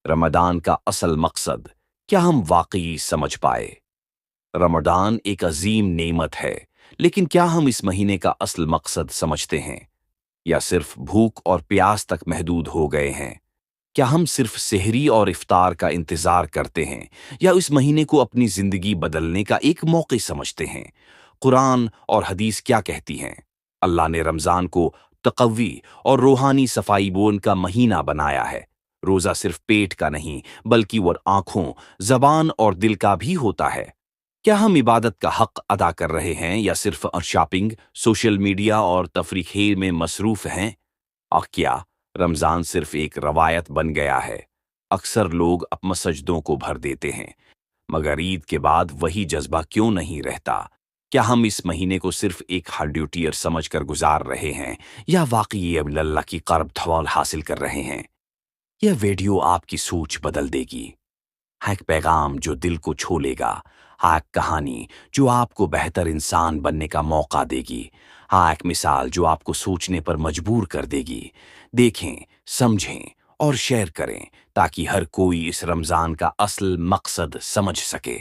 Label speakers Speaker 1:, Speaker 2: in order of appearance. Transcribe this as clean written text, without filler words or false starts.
Speaker 1: रमदान का असल मकसद क्या हम वाकई समझ पाए? रमदान एक अजीम नेमत है, लेकिन क्या हम इस महीने का असल मकसद समझते हैं, या सिर्फ भूख और प्यास तक महदूद हो गए हैं? क्या हम सिर्फ सेहरी और इफ्तार का इंतजार करते हैं, या इस महीने को अपनी जिंदगी बदलने का एक मौके समझते हैं? कुरान और हदीस क्या कहती हैं? अल्लाह ने रमजान को तकवी और रूहानी सफाई बोन का महीना बनाया है। रोजा सिर्फ पेट का नहीं, बल्कि वो आंखों, जबान और दिल का भी होता है। क्या हम इबादत का हक अदा कर रहे हैं, या सिर्फ शॉपिंग, सोशल मीडिया और तफरीह में मसरूफ हैं? और क्या रमजान सिर्फ एक रवायत बन गया है? अक्सर लोग अपने सजदों को भर देते हैं, मगर ईद के बाद वही जज्बा क्यों नहीं रहता? क्या हम इस महीने को सिर्फ एक ड्यूटियर समझकर गुजार रहे हैं, या वाकई अब अल्लाह की कर्ब थवाल हासिल कर रहे हैं? यह वीडियो आपकी सोच बदल देगी। है एक पैगाम जो दिल को छू लेगा। हाँ, एक कहानी जो आपको बेहतर इंसान बनने का मौका देगी। हाँ, एक मिसाल जो आपको सोचने पर मजबूर कर देगी। देखें, समझें और शेयर करें, ताकि हर कोई इस रमजान का असल मकसद समझ सके।